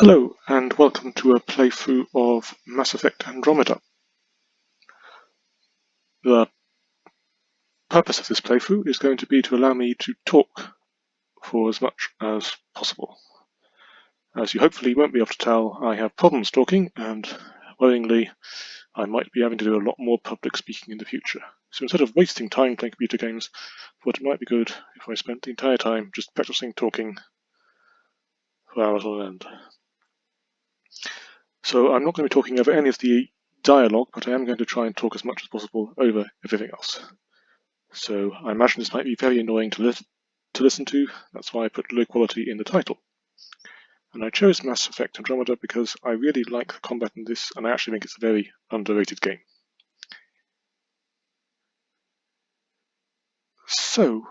Hello, and welcome to a playthrough of Mass Effect Andromeda. The purpose of this playthrough is going to be to allow me to talk for as much as possible. As you hopefully won't be able to tell, I have problems talking, and worryingly, I might be having to do a lot more public speaking in the future. So instead of wasting time playing computer games, I thought it might be good if I spent the entire time just practicing talking for hours on end. So I'm not going to be talking over any of the dialogue, but I am going to try and talk as much as possible over everything else. So I imagine this might be very annoying to listen to, that's why I put low quality in the title. And I chose Mass Effect Andromeda because I really like the combat in this, and I actually think it's a very underrated game. So,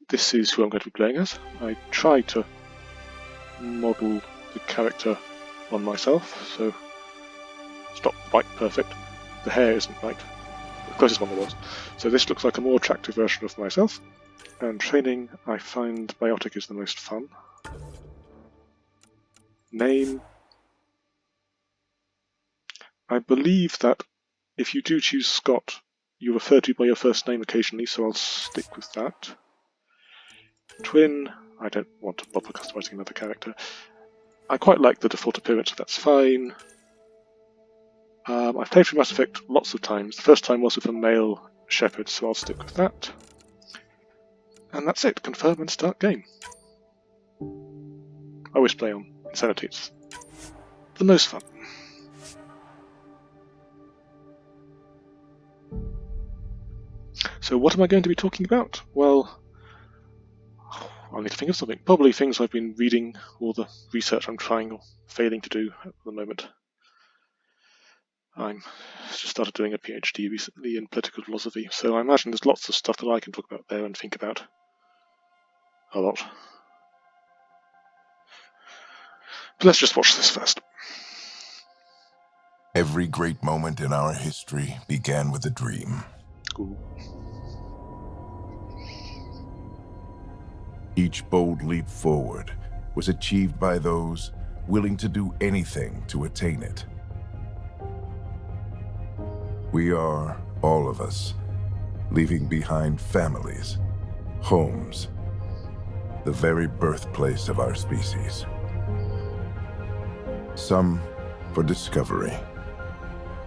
this is who I'm going to be playing as. I tried to model the character on myself, so it's not quite perfect. The hair isn't like the closest one there was. So this looks like a more attractive version of myself. And training, I find Biotic is the most fun. Name. I believe that if you do choose Scott, you refer to by your first name occasionally, so I'll stick with that. Twin, I don't want to bother customizing another character. I quite like the default appearance, so that's fine. I've played through Mass Effect lots of times. The first time was with a male shepherd, so I'll stick with that. And that's it. Confirm and start game. I always play on Insanity. It's the most fun. So what am I going to be talking about? Well, I need to think of something. Probably things I've been reading, or the research I'm trying or failing to do at the moment. I'm just started doing a PhD recently in political philosophy, so I imagine there's lots of stuff that I can talk about there and think about a lot. But let's just watch this first. Every great moment in our history began with a dream. Ooh. Each bold leap forward was achieved by those willing to do anything to attain it. We are, all of us, leaving behind families, homes, the very birthplace of our species. Some for discovery,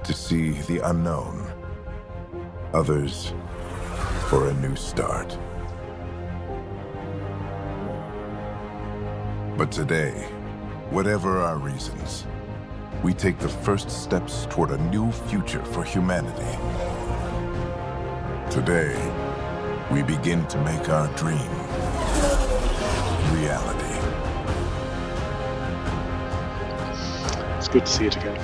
to see the unknown. Others for a new start. But today, whatever our reasons, we take the first steps toward a new future for humanity. Today, we begin to make our dream reality. It's good to see it again.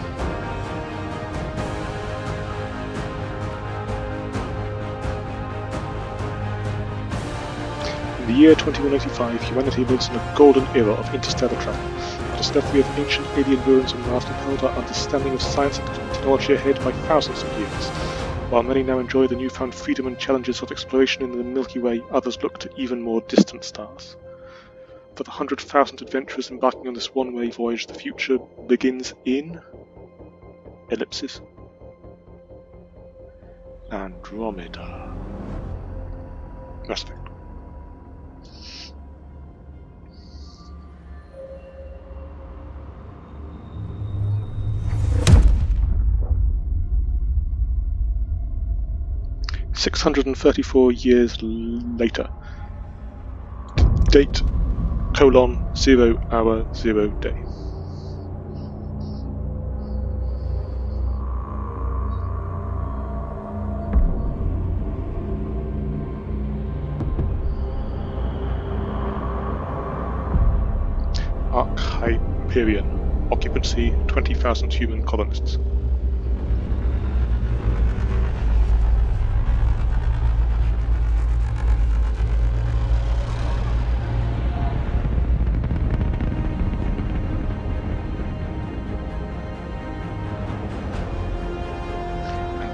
In the year 2185, humanity lives in a golden era of interstellar travel. The discovery of ancient alien ruins on Mars propelled our understanding of science and technology ahead by thousands of years. While many now enjoy the newfound freedom and challenges of exploration in the Milky Way, others look to even more distant stars. For the 100,000 adventurers embarking on this one-way voyage, the future begins in... ellipsis. Andromeda. Mass Effect. "634 years later. Date: 0 hour 0 day." Arc Hyperion. Occupancy 20,000 human colonists.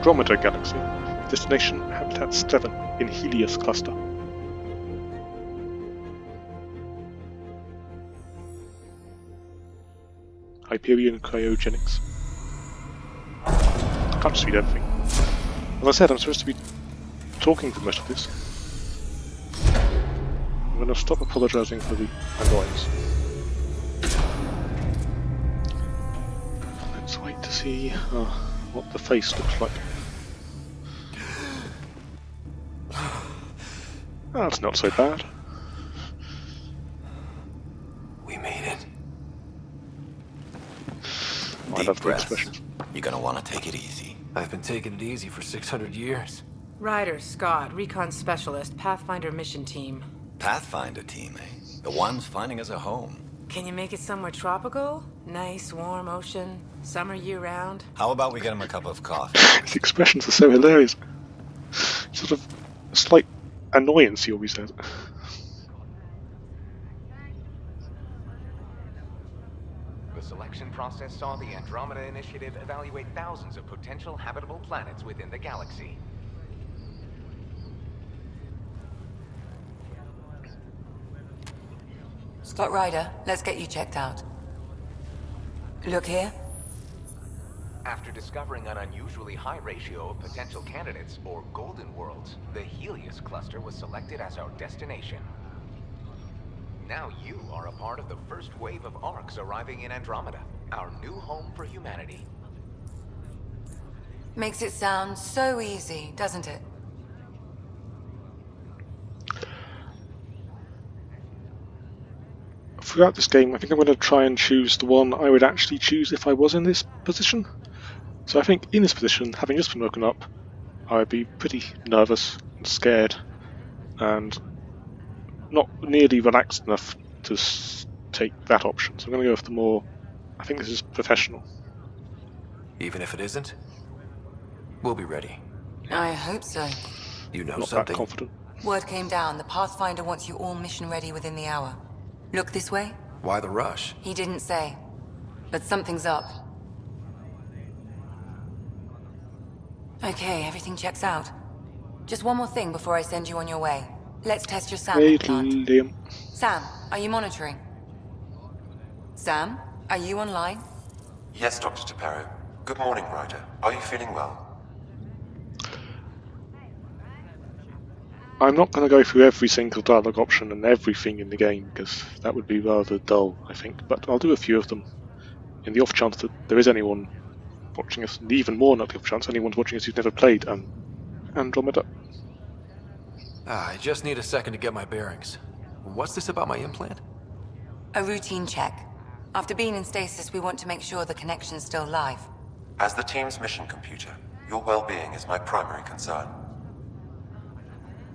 Andromeda Galaxy. Destination Habitat 7 in Helios Cluster. Hyperion cryogenics. I can't just read everything. As I said, I'm supposed to be talking for most of this. I'm going to stop apologising for the annoyance. Let's wait to see what the face looks like. That's not so bad. We made it. I love the expressions. You're gonna want to take it easy. I've been taking it easy for 600 years. Ryder, Scott, Recon Specialist, Pathfinder Mission Team. Pathfinder team, eh? The ones finding us a home. Can you make it somewhere tropical? Nice, warm ocean, summer year-round? How about we get him a cup of coffee? The expressions are so hilarious. Sort of a slight annoyance, he always says. The selection process saw the Andromeda Initiative evaluate thousands of potential habitable planets within the galaxy. Scott Ryder, let's get you checked out. Look here. After discovering an unusually high ratio of potential candidates, or golden worlds, the Helios cluster was selected as our destination. Now you are a part of the first wave of ARCs arriving in Andromeda, our new home for humanity. Makes it sound so easy, doesn't it? Throughout this game, I think I'm going to try and choose the one I would actually choose if I was in this position. So I think in this position, having just been woken up, I would be pretty nervous and scared and not nearly relaxed enough to take that option. So I'm going to go with the more, I think this is professional. Even if it isn't, we'll be ready. I hope so. You know Not something? that confident. Word came down. The Pathfinder wants you all mission ready within the hour. Look this way? Why the rush? He didn't say. But something's up. Okay, everything checks out. Just one more thing before I send you on your way. Let's test your Sam Hey, implant. Liam. Sam, are you monitoring? Sam, are you online? Yes, Dr. Tapero. Good morning, Ryder. Are you feeling well? I'm not going to go through every single dialogue option and everything in the game, because that would be rather dull, I think, but I'll do a few of them in the off chance that there is anyone watching us, and even more not the off chance anyone's watching us who's never played Andromeda. I just need a second to get my bearings. What's this about my implant? A routine check. After being in stasis, we want to make sure the connection's still live. As the team's mission computer, your well-being is my primary concern.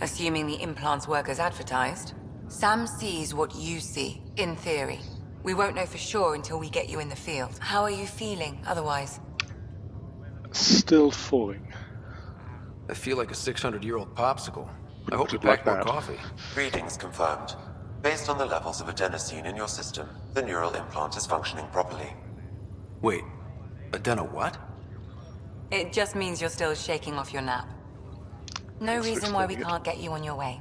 Assuming the implants work as advertised. Sam sees what you see, in theory. We won't know for sure until we get you in the field. How are you feeling, otherwise? Still falling. I feel like a 600-year-old popsicle. I hope you Like packed more that. coffee. Readings confirmed. Based on the levels of adenosine in your system, the neural implant is functioning properly. Wait, Adena what? It just means you're still shaking off your nap. No Thanks for reason why we explaining it. can't get you on your way.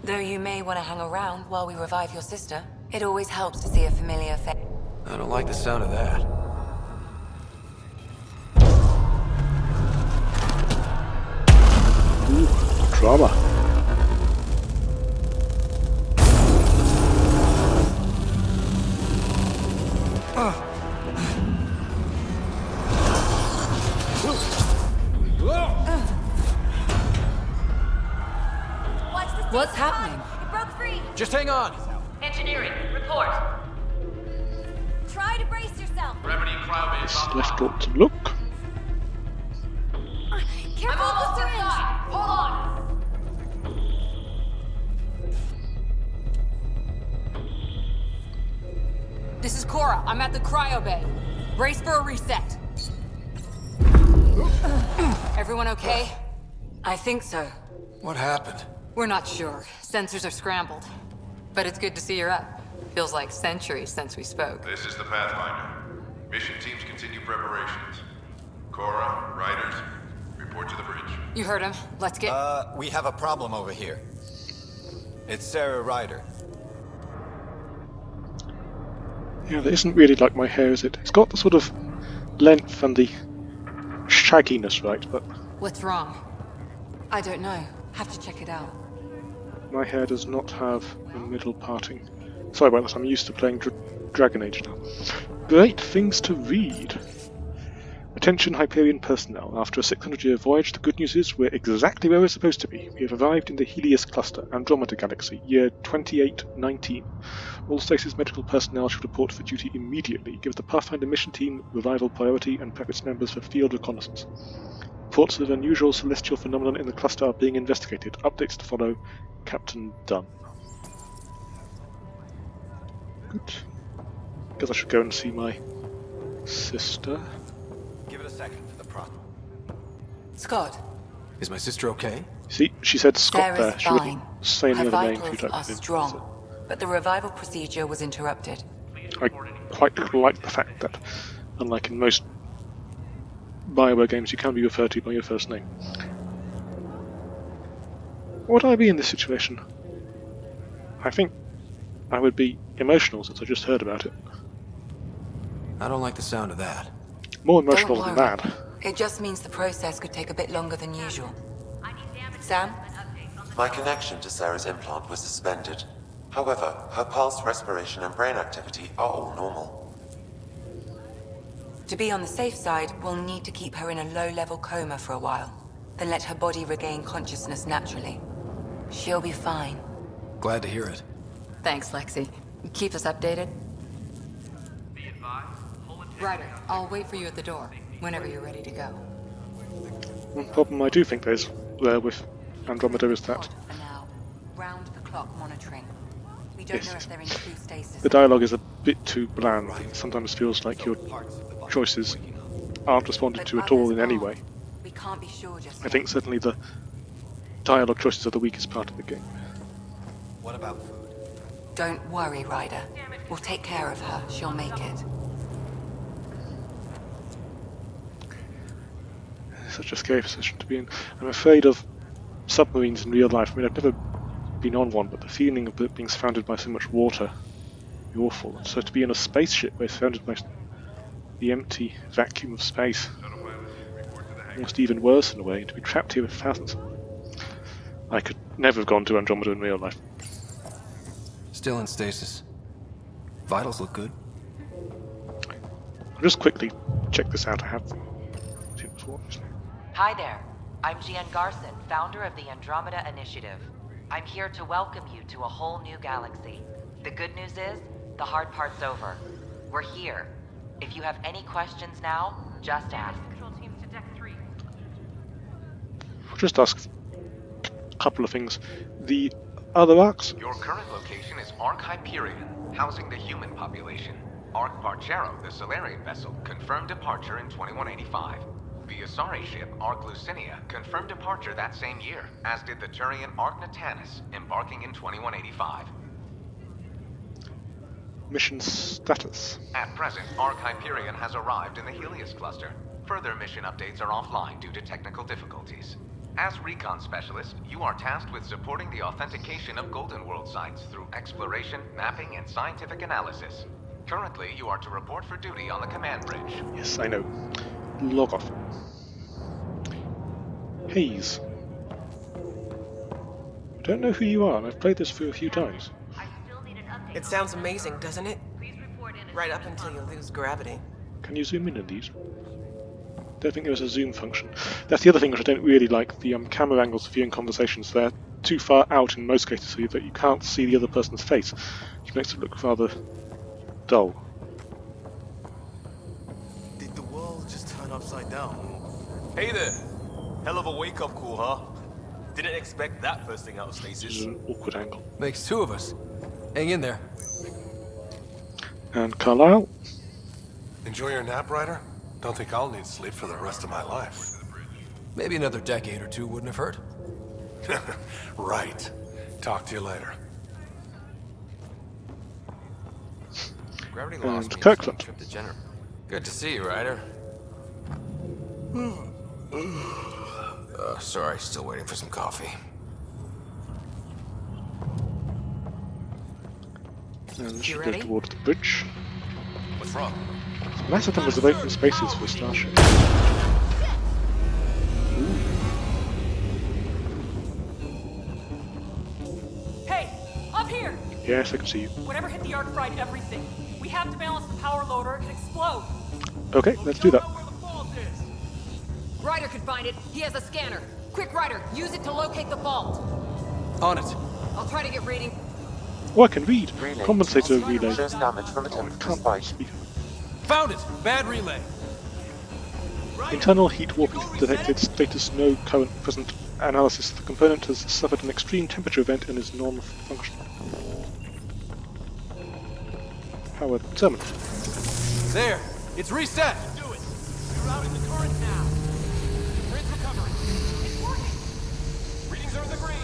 Though you may want to hang around while we revive your sister, it always helps to see a familiar face. I don't like the sound of that. Ooh, drama. What's happening? It broke free. Just hang on! Engineering, report. Try to brace yourself. It's left door to look. Careful I'm with almost the syringe. inside. Hold on. This is Cora. I'm at the cryo bay. Brace for a reset. Everyone okay? I think so. What happened? We're not sure. Sensors are scrambled. But it's good to see you're up. Feels like centuries since we spoke. This is the Pathfinder. Mission teams continue preparations. Cora, Riders, report to the bridge. You heard him. Let's get... We have a problem over here. It's Sarah Ryder. Yeah, that isn't really like my hair, is it? It's got the sort of length and the shagginess, right, but What's wrong? I don't know. Have to check it out. my hair does not have a middle parting. Sorry about that, I'm used to playing Dragon Age now. Great things to read! Attention Hyperion personnel. After a 600-year voyage, the good news is we're exactly where we're supposed to be. We have arrived in the Helios Cluster, Andromeda Galaxy, year 2819. All stasis medical personnel should report for duty immediately. Give the Pathfinder mission team revival priority and prep its members for field reconnaissance. Reports of unusual celestial phenomenon in the cluster are being investigated. Updates to follow. Captain Dunn. Good. Guess I should go and see my sister. Give it a second for the prop. Scott. Is my sister okay? See, she said Scott Sarah's there. She wouldn't fine. say any Her other name if vitals you'd like are to. strong, but the revival procedure was interrupted. I quite like the fact that, unlike in most Bioware games, you can be referred to by your first name. Would I be in this situation? I think I would be emotional since I just heard about it. I don't like the sound of that. More emotional Don't than worry. that. It just means the process could take a bit longer than usual. Sam? My connection to Sarah's implant was suspended. However, her pulse, respiration, and brain activity are all normal. To be on the safe side, we'll need to keep her in a low-level coma for a while, then let her body regain consciousness naturally. She'll be fine. Glad to hear it. Thanks, Lexi. Keep us updated. Ryder, I'll wait for you at the door, whenever you're ready to go. One problem I do think there's there with Andromeda is that For now, round-the-clock monitoring. We don't know if they're in true stasis. the dialogue is a bit too bland. It sometimes feels like your choices aren't responded But to at all others in any aren't. way. We can't be sure just I think certainly the dialogue choices are the weakest part of the game. What about food? Don't worry, Ryder. We'll take care of her. She'll make it. Such a scary position to be in. I'm afraid of submarines in real life. I mean, I've never been on one, but the feeling of it being surrounded by so much water is awful. So to be in a spaceship where it's surrounded by the empty vacuum of space, almost even worse in a way, and to be trapped here with thousands. I could never have gone to Andromeda in real life. Still in stasis. Vitals look good. I'll just quickly check this out. I have seen it before, obviously. Hi there. I'm Gian Garson, founder of the Andromeda Initiative. I'm here to welcome you to a whole new galaxy. The good news is, the hard part's over. We're here. If you have any questions now, just ask. I'll just ask a couple of things. The other arcs? Your current location is Ark Hyperion, housing the human population. Ark Barchero, the Solarian vessel, confirmed departure in 2185. The Asari ship, Ark Lucinia, confirmed departure that same year, as did the Turian Ark Natanus, embarking in 2185. Mission status. At present, Ark Hyperion has arrived in the Helios cluster. Further mission updates are offline due to technical difficulties. As recon specialist, you are tasked with supporting the authentication of Golden World sites through exploration, mapping, and scientific analysis. Currently, you are to report for duty on the command bridge. Yes, I know. Log off. Haze. I don't know who you are, and I've played this through a few times. It sounds amazing, doesn't it? Right up until you lose gravity. Can you zoom in on these? Don't think there's a zoom function. That's the other thing which I don't really like. The camera angles for viewing conversations. They're too far out in most cases so that you can't see the other person's face, which makes it look rather dull. Did the world just turn upside down? Hey there! Hell of a wake-up call, huh? Didn't expect that first thing out of stasis. This is an awkward angle. Makes two of us. Hang in there. And Carlisle. Enjoy your nap, Ryder? Don't think I'll need sleep for the rest of my life. Maybe another decade or two wouldn't have hurt. Right. Talk to you later. Gravity And lost me. Kirkland. Trip to Jenner. Good to see you, Ryder. Sorry, still waiting for some coffee. And she You goes ready? towards the bridge. What's wrong? Nice of them was open spaces for a starship. Hey, up here! Yes, I can see you. Whatever hit the arc fried everything. We have to balance the power load or it could explode. Okay, let's do that. Ryder could find it. He has a scanner. Quick, Ryder, use it to locate the vault. On it. I'll try to get reading. Oh, I can read. Relay Compensator relay. shows damage from attempt to spike. Found it! Bad relay. Internal heat warping detected. Status no current present. Analysis. The component has suffered an extreme temperature event and is non-functional. Power determined. There! It's reset! Do it. You're routing the current now. Grid's recovering. It's working. Readings are in the green.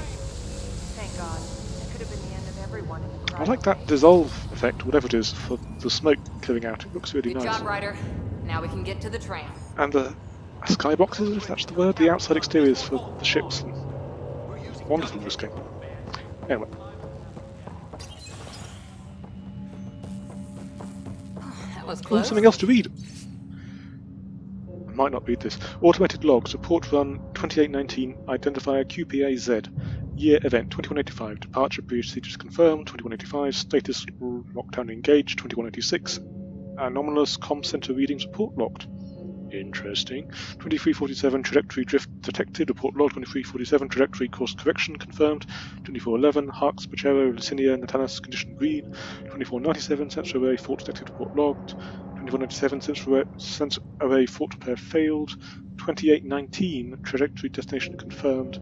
Thank God. That could have been the end of everyone in the I like that dissolve effect, whatever it is, for the smoke clearing out. It looks really Good nice. job, Ryder. Now we can get to the tram. And the skyboxes, if that's the word, the outside exteriors for the ships. Wonderful in this game. Anyway. That was Oh, close. something else to read. I might not read this. Automated logs. Report run 2819. Identifier QPAZ. Year event 2185. Departure procedures confirmed 2185. Status lockdown engaged 2186. Anomalous comm center readings report locked. Interesting. 2347 trajectory drift detected. Report log 2347 trajectory course correction confirmed. 2411 Harks, Pachero, Lucinia, Natanus condition green. 2497 sensor array fault detected. Report logged. 2497 sensor array fault repair failed. 2819 trajectory destination confirmed.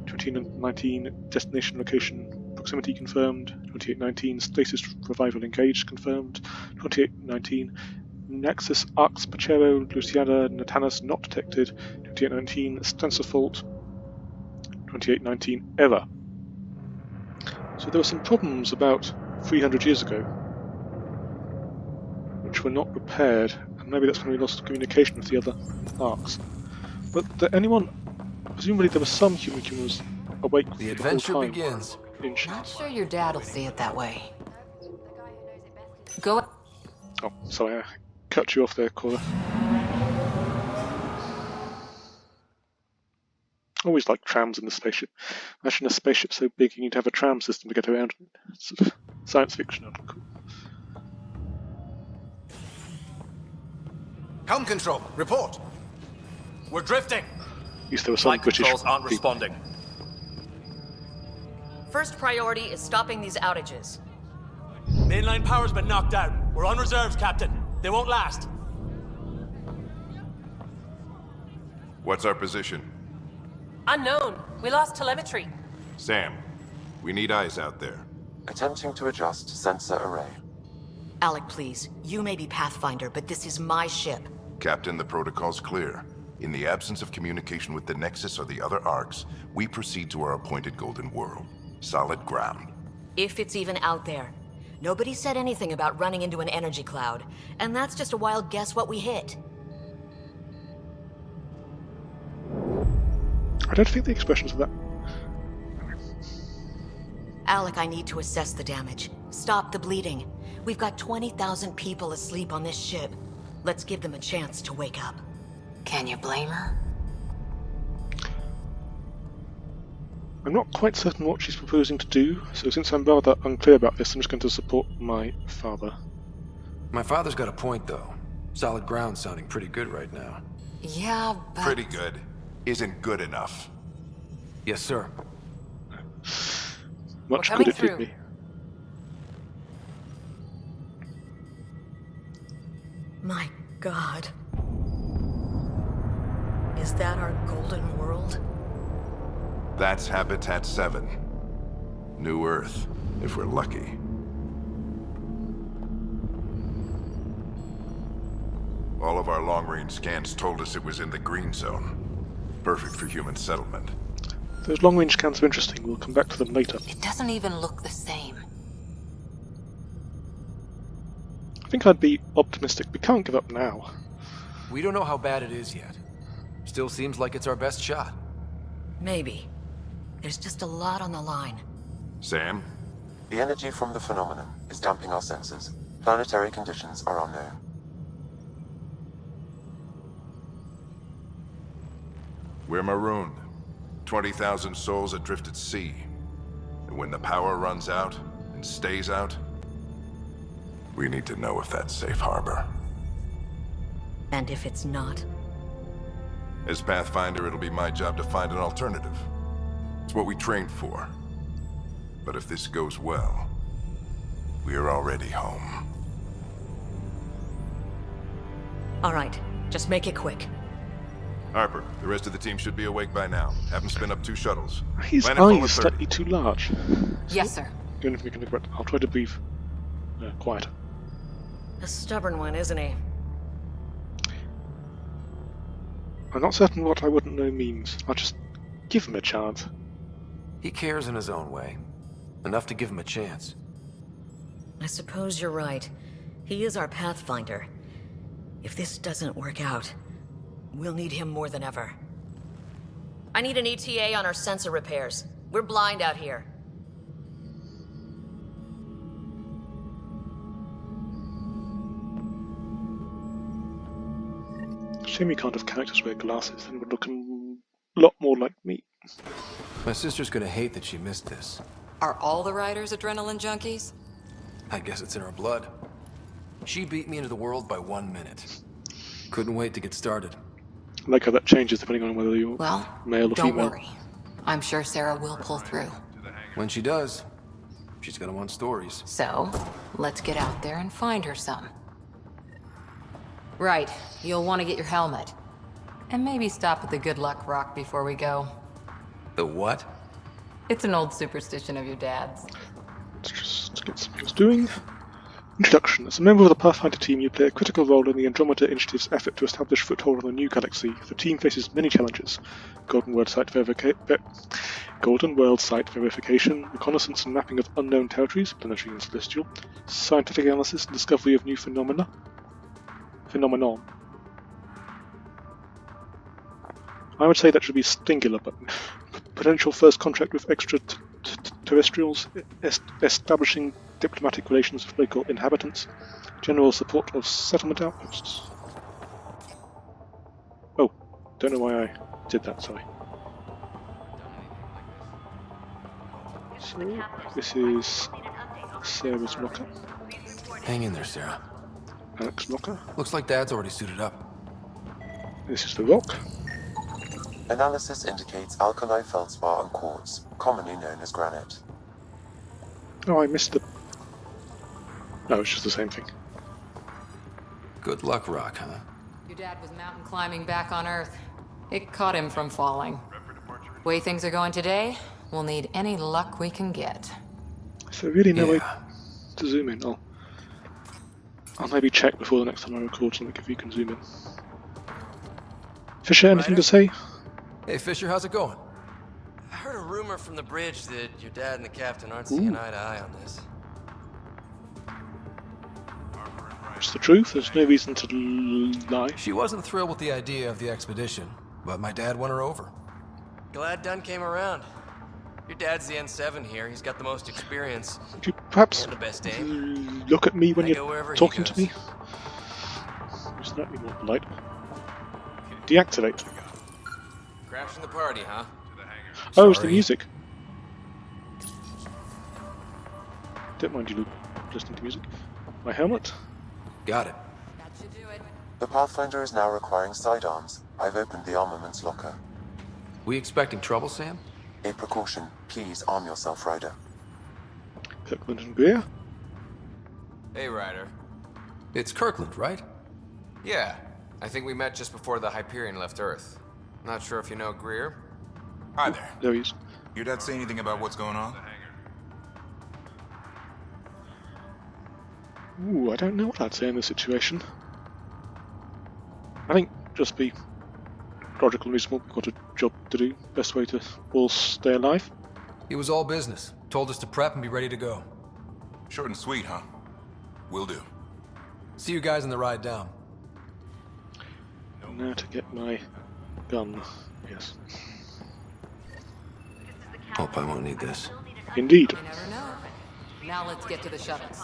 2819 destination location proximity confirmed. 2819 status revival engaged confirmed. 2819 Nexus Arcs Pachero Luciana Natanus not detected. 2819 sensor fault. 2819 error. So there were some problems about 300 years ago which were not repaired, and maybe that's when we lost communication with the other arcs. But presumably there were some humans awake The the whole adventure time. begins. Not sure your dad will see it that way. Go. Oh, sorry, I cut you off there, Cora. Always like trams in the spaceship. Imagine a spaceship so big you need to have a tram system to get around. It's sort of science fiction. Cool. Helm control, report. We're drifting. At least there were some Flight British controls aren't people. responding. First priority is stopping these outages. Mainline power's been knocked out. We're on reserves, Captain. They won't last. What's our position? Unknown. We lost telemetry. Sam, we need eyes out there. Attempting to adjust sensor array. Alec, please. You may be Pathfinder, but this is my ship. Captain, the protocol's clear. In the absence of communication with the Nexus or the other arcs, we proceed to our appointed Golden World. Solid ground. If it's even out there. Nobody said anything about running into an energy cloud, and that's just a wild guess what we hit. I don't think the expressions of that. Alec, I need to assess the damage. Stop the bleeding. We've got 20,000 people asleep on this ship. Let's give them a chance to wake up. Can you blame her? I'm not quite certain what she's proposing to do, so since I'm rather unclear about this, I'm just going to support my father. My father's got a point, though. Solid ground sounding pretty good right now. Yeah, but... Pretty good. Isn't good enough. Yes, sir. Much coming good it did through. me. My God. Is that our golden world? That's Habitat 7. New Earth, if we're lucky. All of our long-range scans told us it was in the green zone. Perfect for human settlement. Those long-range scans are interesting. We'll come back to them later. It doesn't even look the same. I think I'd be optimistic. We can't give up now. We don't know how bad it is yet. Still seems like it's our best shot. Maybe. There's just a lot on the line. Sam? The energy from the phenomenon is damping our senses. Planetary conditions are unknown. We're marooned. 20,000 souls adrift at sea. And when the power runs out, and stays out, we need to know if that's safe harbor. And if it's not? As Pathfinder, it'll be my job to find an alternative. It's what we trained for. But if this goes well, we're already home. All right, just make it quick. Harper, the rest of the team should be awake by now. Have them spin up 2 shuttles. His Planet full eyes of slightly too large. Yes, sir. The only thing I can regret. I'll try to breathe quiet. A stubborn one, isn't he? I'm not certain what I wouldn't know means. I'll just give him a chance. He cares in his own way. Enough to give him a chance. I suppose you're right. He is our Pathfinder. If this doesn't work out, we'll need him more than ever. I need an ETA on our sensor repairs. We're blind out here. Shame you can't have characters wear glasses, then it would look a lot more like me. My sister's gonna hate that she missed this. Are all the riders adrenaline junkies? I guess it's in her blood. She beat me into the world by 1 minute. Couldn't wait to get started. I like how that changes depending on whether you're male or Don't female. worry. I'm sure Sarah will pull through. When she does, she's gonna want stories. So, let's get out there and find her some. Right, you'll want to get your helmet. And maybe stop at the Good Luck Rock before we go. The what? It's an old superstition of your dad's. Let's just get some things doing. Introduction. As a member of the Pathfinder team, you play a critical role in the Andromeda Initiative's effort to establish foothold on a new galaxy. The team faces many challenges: Golden World Site verification, reconnaissance and mapping of unknown territories, planetary and celestial, scientific analysis and discovery of new phenomenon. I would say that should be singular, but potential first contract with extraterrestrials, establishing diplomatic relations with local inhabitants, general support of settlement outposts. Oh, don't know why I did that, sorry. So, this is Sarah's locker. Hang in there, Sarah. Alex's locker. Looks like Dad's already suited up. This is the rock. Analysis indicates alkali feldspar and quartz, commonly known as granite. Oh, I missed the... No, it's just the same thing. Good luck, Rock, huh? Your dad was mountain climbing back on Earth. It caught him from falling. Way things are going today, we'll need any luck we can get. So really no way to zoom in. I'll maybe check before the next time I record something if you can zoom in. Fisher, anything to say? Hey Fisher, how's it going? I heard a rumor from the bridge that your dad and the captain aren't seeing eye to eye on this. It's the truth, there's no reason to lie. She wasn't thrilled with the idea of the expedition, but my dad won her over. Glad Dunn came around. Your dad's the N7 here, he's got the most experience. Could you perhaps and the best aim. look at me when I go you're wherever he talking to goes. me? Is that be more polite? Deactivate. Crashing the party, huh? Oh, it's the music. Don't mind you listening to music. My helmet? Got it. That should do it. The Pathfinder is now requiring sidearms. I've opened the armaments locker. We expecting trouble, Sam? A precaution. Please arm yourself, Ryder. Kirkland and Greer? Hey, Ryder. It's Kirkland, right? Yeah, I think we met just before the Hyperion left Earth. Not sure if you know Greer. Hi there. There he is. Your dad say anything about what's going on? Ooh, I don't know what I'd say in this situation. I think just be logical and reasonable. We've got a job to do. Best way to all stay alive. It was all business. Told us to prep and be ready to go. Short and sweet, huh? Will do. See you guys on the ride down. Now to get my gun. Yes. Hope I won't need this. Indeed. You never know. Now let's get to the shuttles.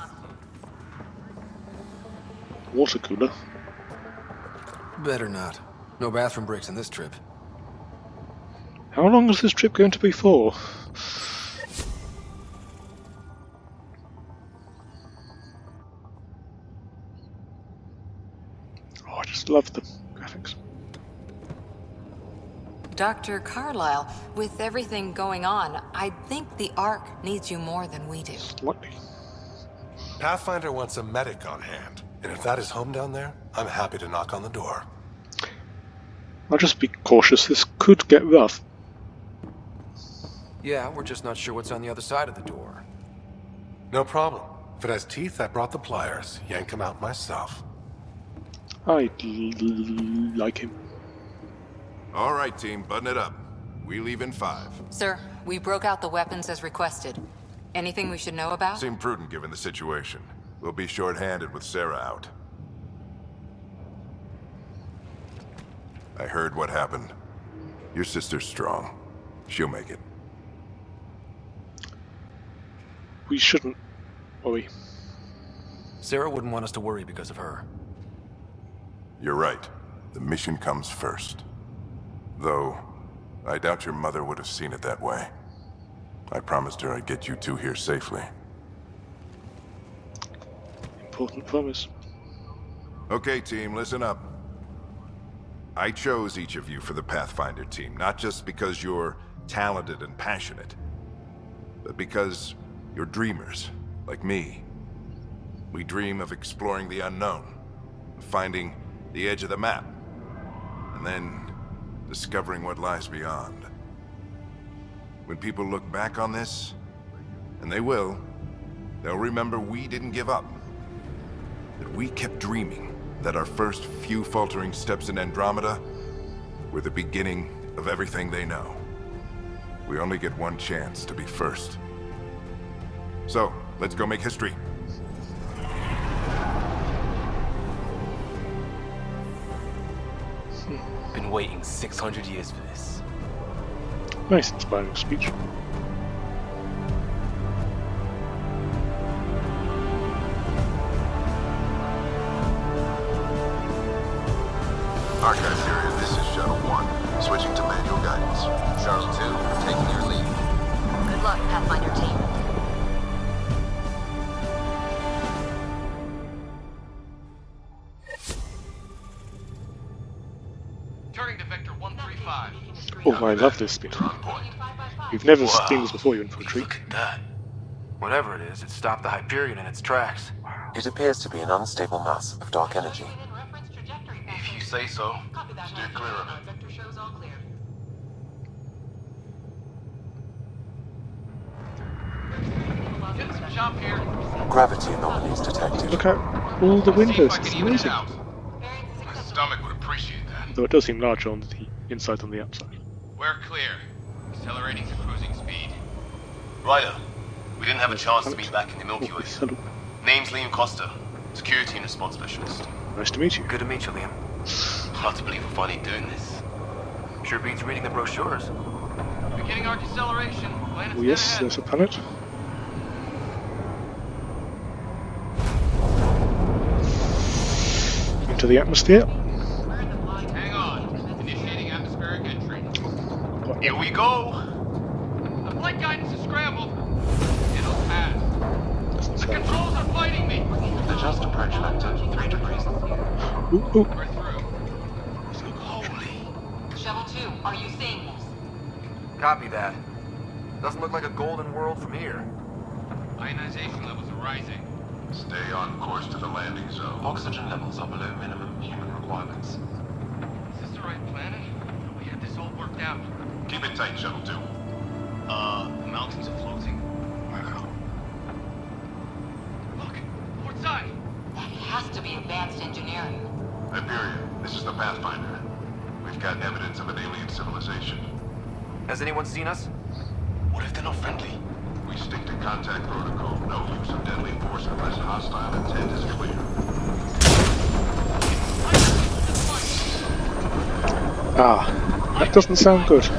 Water cooler. Better not. No bathroom breaks on this trip. How long is this trip going to be for? Oh, I just love the graphics. Dr. Carlyle, with everything going on, I think the Ark needs you more than we do. Slightly. Pathfinder wants a medic on hand, and if that is home down there, I'm happy to knock on the door. I'll just be cautious, this could get rough. Yeah, we're just not sure what's on the other side of the door. No problem. If it has teeth, I brought the pliers. Yank them out myself. I like him. All right, team, button it up. We leave in 5. Sir, we broke out the weapons as requested. Anything we should know about? Seemed prudent given the situation. We'll be short-handed with Sarah out. I heard what happened. Your sister's strong. She'll make it. We shouldn't worry. Sarah wouldn't want us to worry because of her. You're right. The mission comes first. Though, I doubt your mother would have seen it that way. I promised her I'd get you two here safely. Important promise. Okay, team, listen up. I chose each of you for the Pathfinder team, not just because you're talented and passionate, but because you're dreamers, like me. We dream of exploring the unknown, of finding the edge of the map, and then discovering what lies beyond. When people look back on this, and they will, they'll remember we didn't give up. That we kept dreaming, that our first few faltering steps in Andromeda were the beginning of everything they know. We only get one chance to be first. So, let's go make history. Been waiting 600 years for this. Nice inspiring speech. Archive period, this is Shuttle 1. Switching to manual guidance. Shuttle 2, taking your lead. Good luck, Pathfinder team. Turning to Vector 135. Oh, I love this bit. You've never seen this before, you infantry. Look at that. Whatever it is, it stopped the Hyperion in its tracks. It appears to be an unstable mass of dark energy. If you say so. Steer clear of it. Getting some jump here. Gravity anomalies detected. Look out all the windows, it's amazing. My stomach would appreciate that. Though it does seem larger on the inside than the outside. We're clear. Accelerating to cruising speed. Ryder, we didn't have a chance to meet back in the Milky Way. Hello. Name's Liam Costa, Security and Response Specialist. Nice to meet you. Good to meet you, Liam. Hard to believe we're finally doing this. Sure beats reading the brochures. Beginning our deceleration. Planet's Oh yes, dead there's a planet. Into the atmosphere. ahead. Hang on. Initiating atmospheric entry. Here we go! The flight guidance is scrambled. It'll pass. The controls are fighting me. Adjust approach vector 3 degrees. Ooh, ooh. We're through. Shuttle 2, are you seeing this? Copy that. Doesn't look like a golden world from here. Ionization levels are rising. Stay on course to the landing zone. Oxygen levels are below minimum human requirements. Is this the right planet? We had this all worked out. Keep it tight, Shuttle 2. The mountains are floating. Look, port side. That has to be advanced engineering. Hyperion, this is the Pathfinder. We've got evidence of an alien civilization. Has anyone seen us? What if they're not friendly? We stick to contact protocol. No use of deadly force unless hostile intent is clear. Ah, that doesn't sound good.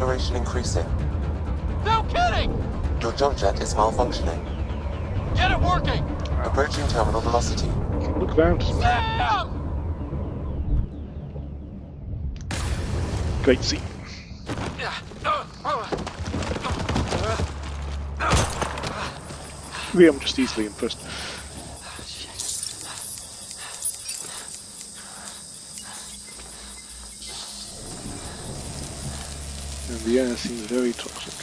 acceleration increasing. No kidding! Your jump jet is malfunctioning. Get it working! Approaching terminal velocity. Look around. Sam! Great scene. Maybe I'm just easily impressed. And the air seems very toxic.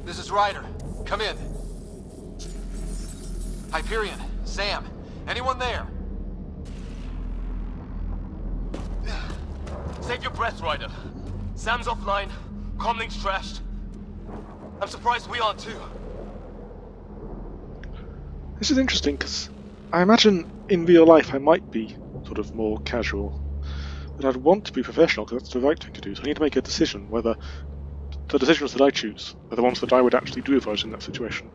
This is Ryder. Come in. Hyperion, Sam, anyone there? Save your breath, Ryder. Sam's offline. Comlink's trashed. I'm surprised we aren't too. This is interesting because I imagine in real life I might be sort of more casual, but I'd want to be professional because that's the right thing to do. So I need to make a decision whether the decisions that I choose are the ones that I would actually do if I was in that situation,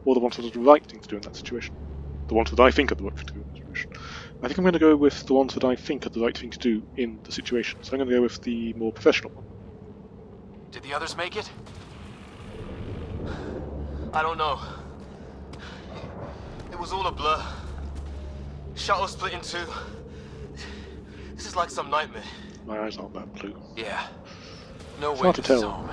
or the ones that are the right thing to do in that situation. The ones that I think are the right thing to do in that situation. I think I'm going to go with the ones that I think are the right thing to do in the situation. So I'm going to go with the more professional one. Did the others make it? I don't know. It was all a blur. Shuttle split in two. This is like some nightmare. My eyes aren't that blue. Yeah. No It's way hard to this tell. is home.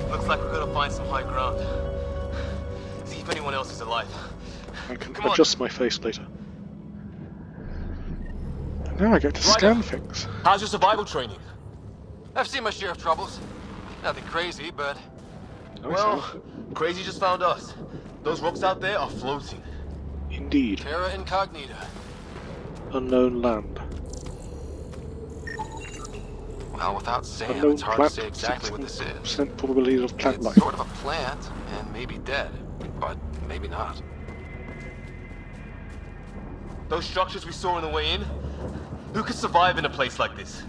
Looks like we're gonna find some high ground. See if anyone else is alive. I can Come on. adjust my face later. And now I get to scan things. How's your survival training? I've seen my share of troubles. Nothing crazy, but... Well, crazy just found us. Those rocks out there are floating. Indeed. Terra Incognita. Unknown land. Well, without Sam, Unknown it's hard plant. to say exactly what this is. 60% probabilities of plant It's life. sort of a plant, and maybe dead, but maybe not. Those structures we saw on the way in? Who could survive in a place like this?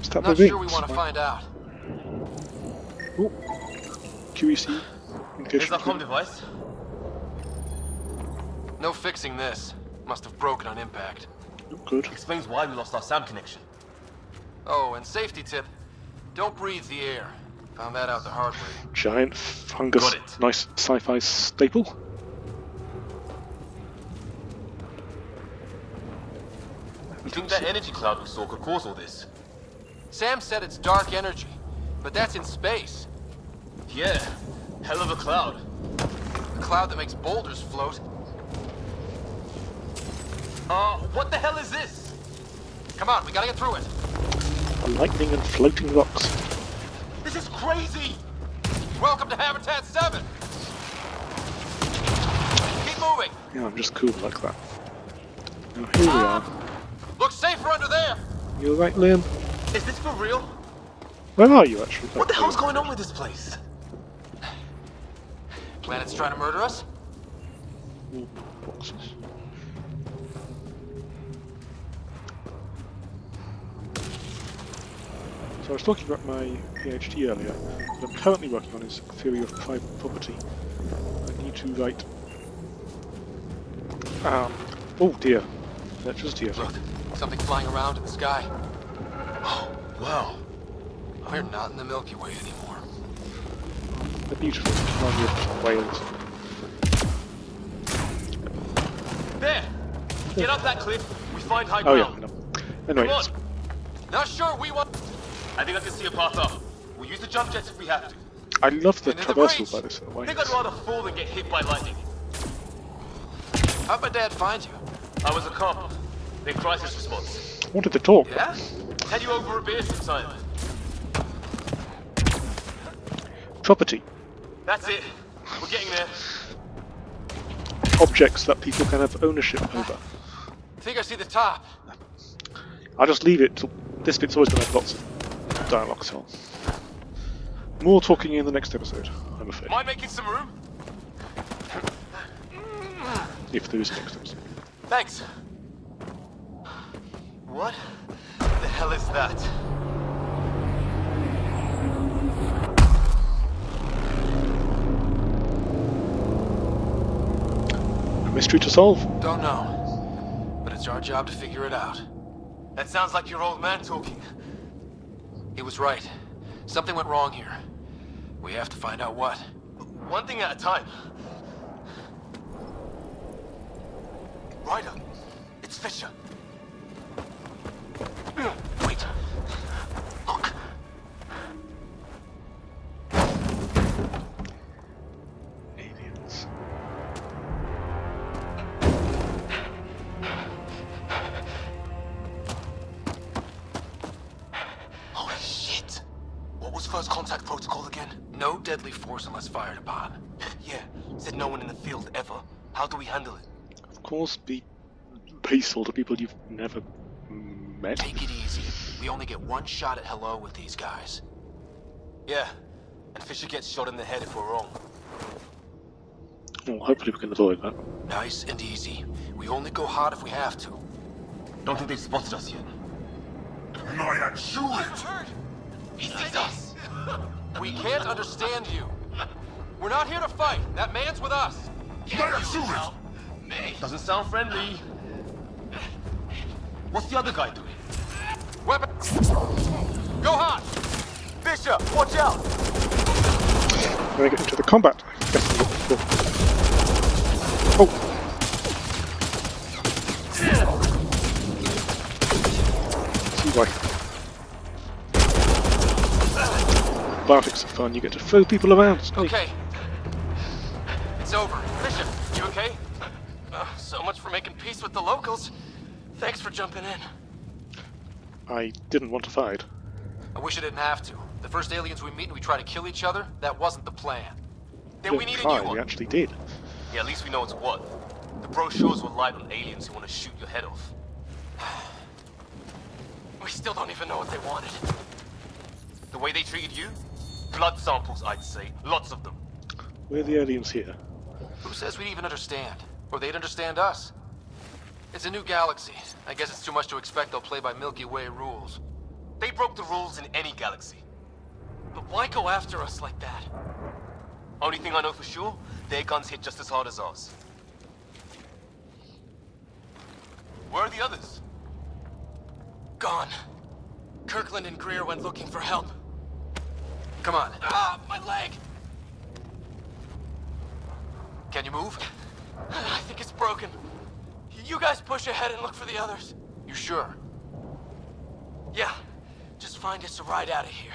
Is that Not the sure we want to find out. Oh. QEC. Here's our comm device. No fixing this. Must have broken on impact. Good. Explains why we lost our SAM connection. Oh, and safety tip. Don't breathe the air. Found that out the hard way. Giant fungus. Got it. Nice sci-fi staple. You think that energy cloud we saw could cause all this? Sam said it's dark energy, but that's in space. Yeah, hell of a cloud. A cloud that makes boulders float. What the hell is this? Come on, we gotta get through it. Lightning and floating rocks. This is crazy! Welcome to Habitat 7! Keep moving! Yeah, I'm just cool like that. Now here we are. Looks safer under there! You alright, Liam? Is this for real? Where are you actually? What the hell's going on with this place? Planet's trying to murder us? Boxes. So I was talking about my PhD earlier. What I'm currently working on is theory of private property. I need to write... oh dear. Electricity, I think. Look, something flying around in the sky. Oh, wow. We're not in the Milky Way anymore. They're beautiful. Remind me of Wales. There! Get up that cliff, we find high Oh ground. yeah, no. Anyway, Come on. Not sure we want... I think I can see a path up. We'll use the jump jets if we have to. I love the Into the traversal breach. by this in a I way. think I'd rather fall than get hit by lightning. How'd my dad find you? I was a cop. Then crisis response. Wanted to talk. Yeah? Had you over a beer sometime. Property. That's it. We're getting there. objects that people can have ownership over. I think I see the top. I'll just leave it. This bit's always going to have lots of dialogue, so more talking in the next episode, I'm afraid. Am I making some room? If there is a next episode. Thanks. What the hell is that? A mystery to solve? Don't know. But it's our job to figure it out. That sounds like your old man talking. He was right. Something went wrong here. We have to find out what. One thing at a time. Ryder, it's Fisher. Wait. Look. Aliens. Holy shit. What was first contact protocol again? No deadly force unless fired upon. Yeah, said no one in the field ever. How do we handle it? Of course, be peaceful to people you've never met. Take it easy. We only get one shot at hello with these guys. Yeah, and Fisher gets shot in the head if we're wrong. Well, hopefully we can avoid that. Nice and easy. We only go hard if we have to. Don't think they've spotted us yet. Shoot it! He sees us! We can't understand you. We're not here to fight. That man's with us. Shoot it! Doesn't sound friendly. What's the other guy doing? Weapon! Go hard! Fisher, watch out! When I get into the combat, I guess I'm looking for... Oh! See why. Biotics are fun, you get to throw people around. It's great. Okay. It's over. Fisher, you okay? So much for making peace with the locals. Thanks for jumping in. I didn't want to fight. I wish I didn't have to. The first aliens we meet and we try to kill each other, that wasn't the plan. Then we need a Try, new one. we actually did. Yeah, at least we know it's what. The brochures were light on aliens who want to shoot your head off. We still don't even know what they wanted. The way they treated you? Blood samples, I'd say. Lots of them. We're the aliens here. Who says we'd even understand? Or they'd understand us? It's a new galaxy. I guess it's too much to expect they'll play by Milky Way rules. They broke the rules in any galaxy. But why go after us like that? Only thing I know for sure, their guns hit just as hard as ours. Where are the others? Gone. Kirkland and Greer went looking for help. Come on. Ah, my leg! Can you move? I think it's broken. You guys push ahead and look for the others. You sure? Yeah. Just find us a ride out of here.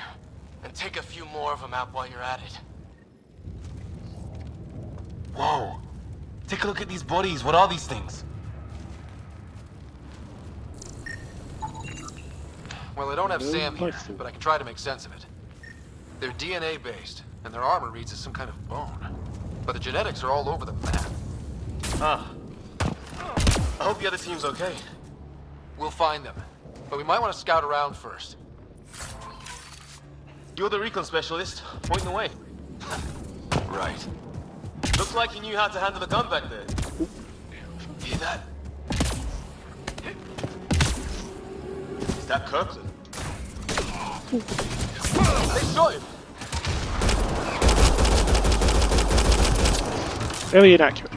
And take a few more of them out while you're at it. Whoa. Take a look at these bodies. What are these things? Well, I don't have No Sam here, rifle. but I can try to make sense of it. They're DNA-based, and their armor reads as some kind of bone. But the genetics are all over the map. Ah. I hope the other team's okay. We'll find them. But we might want to scout around first. You're the recon specialist. Point the way. Right. Looks like you knew how to handle the gun back there. Hear that? Is that Kirkland? They shot him! Very inaccurate.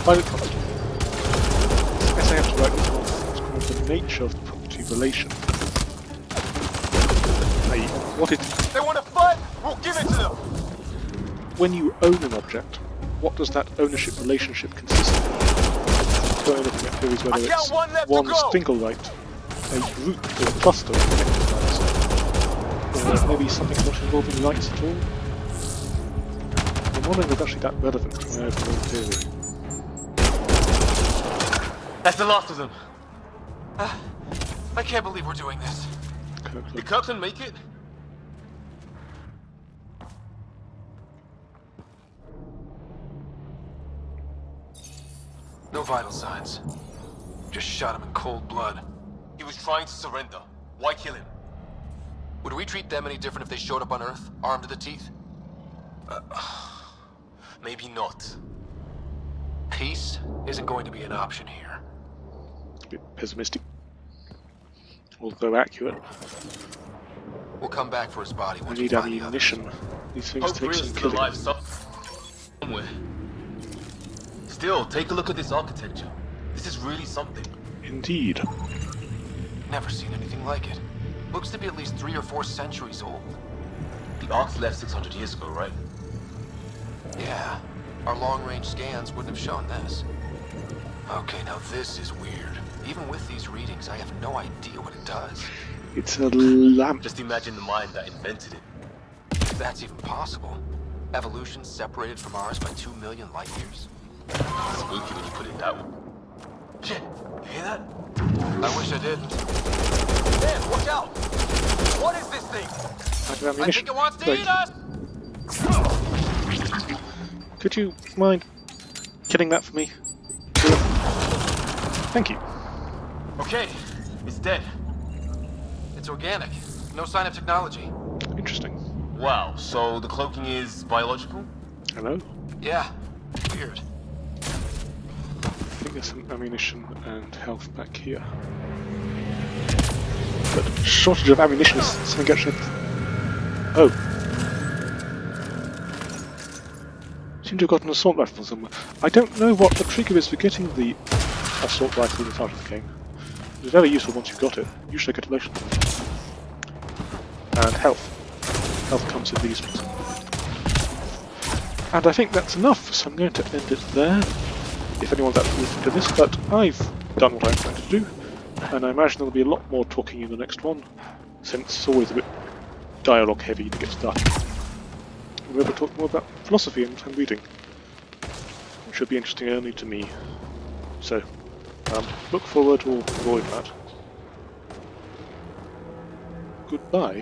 I guess I have to write this one. It's called the nature of the property relation. What it... They want to fight! We'll give it to them! When you own an object, what does that ownership relationship consist of? So I'm looking at theories whether it's one single right, a group or a cluster of connected rights, or maybe something not involving rights at all. I'm wondering if actually that relevant to my overall theory. That's the last of them. I can't believe we're doing this. Did Kirkland make it? No vital signs. Just shot him in cold blood. He was trying to surrender. Why kill him? Would we treat them any different if they showed up on Earth, armed to the teeth? Maybe not. Peace isn't going to be an option here. A bit pessimistic, although accurate. We'll come back for his body We once need we find the ammunition. These things Hope take Rhea's some still killing. alive somewhere. Still, take a look at this architecture. This is really something. Indeed. Never seen anything like it. Looks to be at least 3 or 4 centuries old. The Arks left 600 years ago, right? Yeah, our long-range scans wouldn't have shown this. Okay, now this is weird. Even with these readings, I have no idea what it does. It's a lamp. Just imagine the mind that invented it. If that's even possible. Evolution separated from ours by 2 million light years. Spooky when you put it that way. Shit, you hear that? I wish I didn't. Man, watch out! What is this thing? I think it wants to eat us! Could you mind killing that for me? Thank you. Okay, it's dead. It's organic. No sign of technology. Interesting. Wow, so the cloaking is biological? Hello? Yeah, weird. I think there's some ammunition and health back here. But shortage of ammunition is something actually... Oh. Seem to have got an assault rifle somewhere. I don't know what the trigger is for getting the assault rifle in the start of the game. It's very useful once you've got it. Usually I get a lotion. And health. Health comes in these ones. And I think that's enough, so I'm going to end it there. If anyone's actually listening to this, but I've done what I'm trying to do, and I imagine there'll be a lot more talking in the next one, since it's always a bit dialogue heavy to get started. We'll be able to talk more about philosophy and what I'm reading, which should be interesting only to me. So, look forward or avoid that. Goodbye.